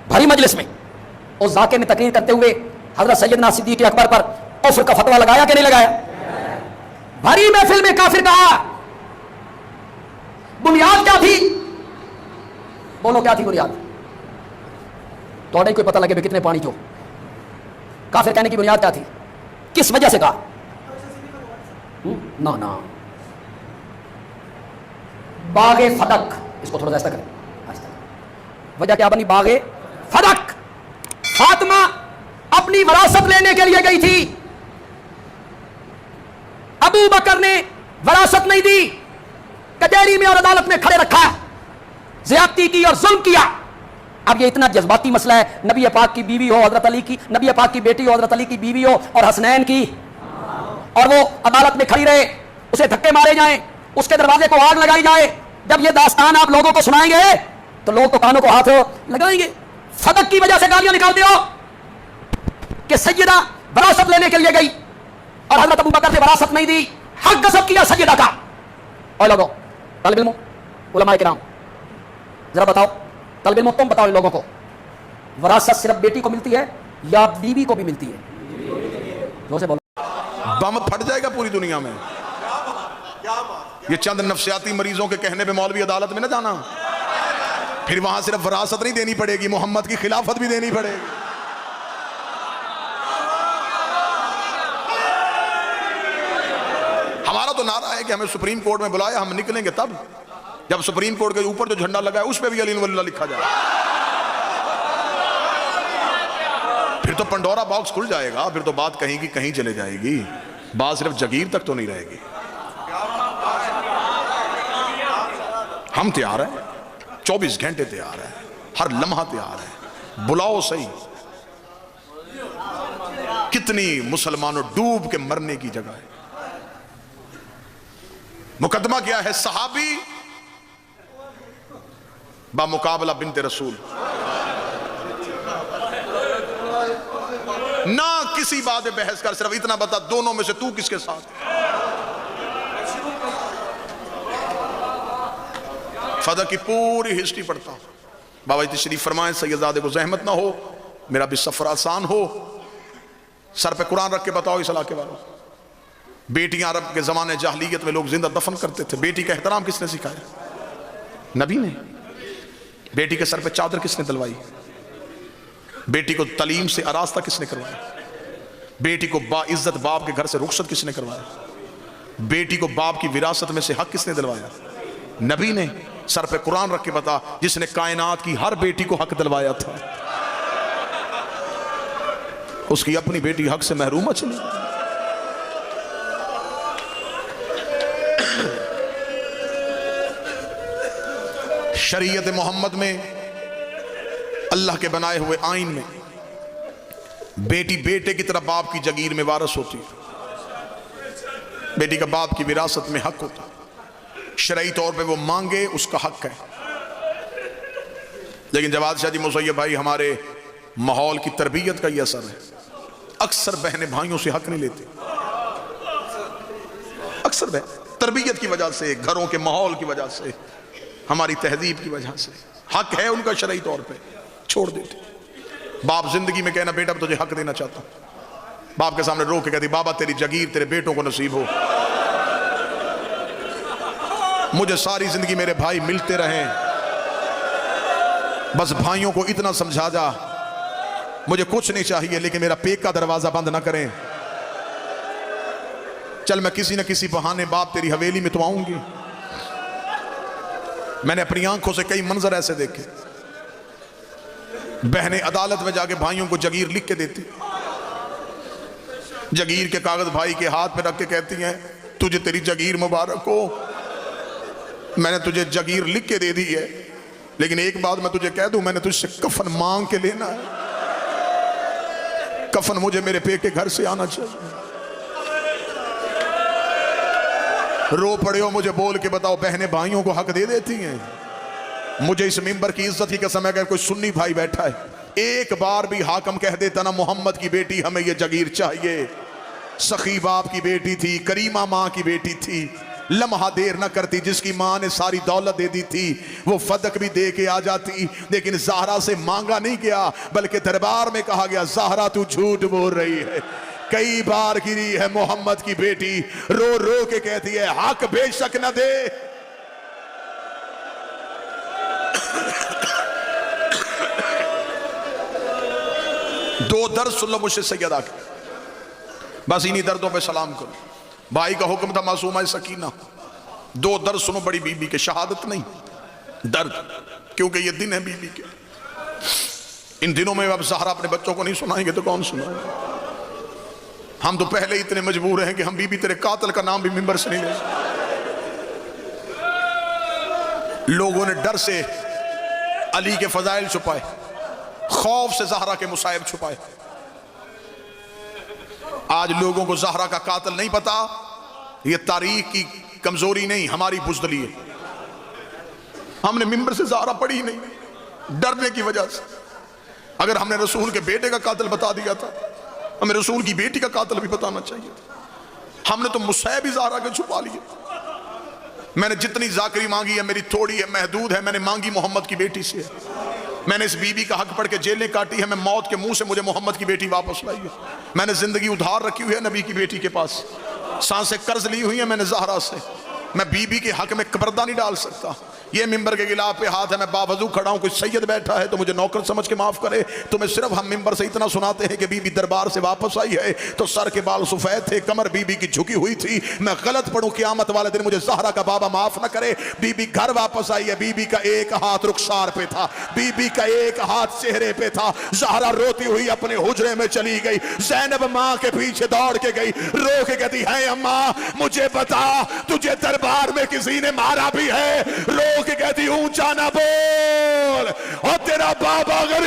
भारी मजलिस में उस जाकिर ने तकरीर करते हुए हजरत सैयदना सिद्दीक अकबर पर कुफ्र का फतवा लगाया कि नहीं लगाया? भारी महफिल में काफिर कहा। बुनियाद क्या थी? बोलो क्या थी बुनियाद? थोड़ा कोई पता लगे भी कितने पानी चो। काफिर कहने की बुनियाद क्या थी? किस वजह से कहा? ना ना, बागे फदक, इसको थोड़ा ऐसा करें। वजह क्या बनी? बागे फदक। फातिमा अपनी वरासत लेने के लिए गई थी, अबू बकर ने वरासत नहीं दी, कचहरी में और अदालत में खड़े रखा, ज्यादती की और जुल्म किया। अब ये इतना जज्बाती मसला है, नबी पाक की बीवी हो हजरत अली की, नबी पाक की बेटी हो हजरत अली की बीवी हो और हसनैन की, और वो अदालत में खड़ी रहे, उसे धक्के मारे जाएं, उसके दरवाजे को आग लगाई जाए। जब ये दास्तान आप लोगों को सुनाएंगे तो लोग तो कानों को हाथ लगाएंगे। फदक की वजह से गालियां निकालते हो कि सैयदा वरासत लेने के लिए गई और हजरत अबू बकर ने वरासत नहीं दी, हक गसब किया सैयदा का। और लोगों, तलब इल्म, उलमा किराम, जरा बताओ, तलब इल्म तुम बताओ इन लोगों को, वरासत सिर्फ बेटी को मिलती है या बीवी को भी मिलती है? जोर से बोलो। बम फट जाएगा पूरी दुनिया में। ये चंद नफ्सियाती मरीजों के कहने पे मौलवी अदालत में ना जाना, फिर वहां सिर्फ वरासत नहीं देनी पड़ेगी, मोहम्मद की खिलाफत भी देनी पड़ेगी। हमारा तो नारा है कि हमें सुप्रीम कोर्ट में बुलाया, हम निकलेंगे तब जब सुप्रीम कोर्ट के ऊपर जो झंडा लगा है उस पर भी अली वल्लाह लिखा जाए। फिर तो पंडोरा बॉक्स खुल जाएगा, फिर तो बात कहीं की कहीं चले जाएगी, बात सिर्फ जगीर तक तो नहीं रहेगी। हम तैयार हैं, 24 घंटे तैयार है, हर लम्हा तैयार है, बुलाओ सही। कितनी मुसलमानों डूब के मरने की जगह है। मुकदमा क्या है? सहाबी बा मुकाबला बिनते रसूल, ना किसी बात में बहस कर, सिर्फ इतना बता दोनों में से तू किसके साथ। फदा की पूरी हिस्ट्री पढ़ता हूं। बाबा जी तशरीफ फरमाएं, सैयदजादे को जहमत ना हो, मेरा भी सफर आसान हो, सर पे कुरान रख के बताओ इस इलाके वालों। बेटियां अरब के जमाने जाहलियत में लोग जिंदा दफन करते थे, बेटी का एहतराम किसने सिखाया? नबी ने। बेटी के सर पे चादर किसने दिलवाई? बेटी को तालीम से आरास्ता किसने करवाया? बेटी को बाइज्जत बाप के घर से रुखसत किसने करवाया? बेटी को बाप की विरासत में से हक किसने दिलवाया? नबी ने। सर पे कुरान रख के बता, जिसने कायनात की हर बेटी को हक दिलवाया था, उसकी अपनी बेटी हक से महरूम चली। शरीयत मोहम्मद में, अल्लाह के बनाए हुए आइन में, बेटी बेटे की तरह बाप की जगीर में वारस होती है। बेटी का बाप की विरासत में हक होता है, शरई तौर पे वो मांगे उसका हक है। लेकिन जवाद शाह जी मुसैयब भाई, हमारे माहौल की तरबियत का ये असर है, अक्सर बहनें भाइयों से हक नहीं लेती। अक्सर बहन तरबियत की वजह से, घरों के माहौल की वजह से, हमारी तहजीब की वजह से हक है उनका शरई तौर पे, छोड़ देते। बाप जिंदगी में कहना बेटा तुझे हक देना चाहता हूं, बाप के सामने रो के कहती बाबा तेरी जगीर तेरे बेटों को नसीब हो, मुझे सारी जिंदगी मेरे भाई मिलते रहें, बस भाइयों को इतना समझा जा, मुझे कुछ नहीं चाहिए लेकिन मेरा पेट का दरवाजा बंद ना करें। चल मैं किसी न किसी बहाने बाप तेरी हवेली में तो आऊंगी। मैंने अपनी आंखों से कई मंजर ऐसे देखे, बहनें अदालत में जाके भाइयों को जगीर लिख के देती, जगीर के कागज भाई के हाथ में रख के कहती हैं तुझे तेरी जगीर मुबारक हो, मैंने तुझे जगीर लिख के दे दी है, लेकिन एक बात मैं तुझे कह दूं, मैंने तुझसे कफन मांग के लेना है, कफन मुझे मेरे पेट के घर से आना चाहिए। रो पड़े हो, मुझे बोल के बताओ, बहनें भाइयों को हक दे देती हैं? मुझे इस मिंबर की इज्जत ही कसम है, अगर कोई सुन्नी भाई बैठा है, एक बार भी हाकम कह देता ना मोहम्मद की बेटी हमें ये जगीर चाहिए, सखी बाप की बेटी थी, करीमा माँ की बेटी थी, लम्हा देर न करती, जिसकी मां ने सारी दौलत दे दी थी वो फदक भी दे के आ जाती, लेकिन ज़हरा से मांगा नहीं गया, बल्कि दरबार में कहा गया ज़हरा तू झूठ बोल रही है। कई बार गिरी है मोहम्मद की बेटी, रो रो के कहती है हक बेशक न दे। दो दर्द सुन लो मुझसे सैयदा के, बस इन्हीं दर्दों पे सलाम करो। भाई का हुक्म था मासूमा सकीना, दो दर्द सुनो बड़ी बीबी के, शहादत नहीं दर्द, क्योंकि ये दिन है बीबी के। इन दिनों में अब ज़हरा अपने बच्चों को नहीं सुनाएंगे तो कौन सुनाएगा। हम तो पहले ही इतने मजबूर हैं कि हम बीबी तेरे कातिल का नाम भी मिंबर से नहीं ले सकते। लोगों ने डर से अली के फजाइल छुपाए, खौफ से ज़हरा के मुसाइब छुपाए। आज लोगों को ज़हरा का कातिल नहीं पता, ये तारीख की कमजोरी नहीं, हमारी बुज़दिली है। हमने मिंबर से ज़हरा पढ़ी नहीं, डरने की वजह से। अगर हमने रसूल के बेटे का कातिल बता दिया था, हमें रसूल की बेटी का कातिल भी बताना चाहिए था। हमने तो मुसाइब ही ज़हरा के छुपा लिए। मैंने जितनी जाकरी मांगी है मेरी थोड़ी है, महदूद है। मैंने मांगी मोहम्मद की बेटी से। मैंने इस बीबी का हक पढ़ के जेलें काटी है। मैं मौत के मुंह से मुझे मोहम्मद की बेटी वापस लाई है। मैंने जिंदगी उधार रखी हुई है नबी की बेटी के पास, सांसें कर्ज ली हुई है मैंने ज़हरा से। मैं बीबी के हक में पर्दा नहीं डाल सकता। ये मिंबर के गिलाफ पे हाथ है, मैं बावजू खड़ा हूं, कोई सैयद बैठा है तो मुझे नौकर समझ के माफ करे। तुम्हें सिर्फ हम मिंबर से इतना सुनाते हैं कि बीबी दरबार से वापस आई है तो सर के बाल सफेद थे, कमर बीबी की झुकी हुई थी। मैं गलत पढ़ूं क़यामत वाले दिन मुझे ज़हरा का बाबा माफ न करे। बीबी घर वापस आई है, बीबी का एक हाथ रुखसार पे था, बीबी का एक हाथ चेहरे पे था। ज़हरा रोती हुई अपने हुजरे में चली गई। ज़ैनब माँ के पीछे दौड़ के गई, रो के कहती है अम्मा मुझे बता तुझे दरबार में किसी ने मारा भी है? रो के कहती ऊंचा ना बोल, और तेरा बाबा अगर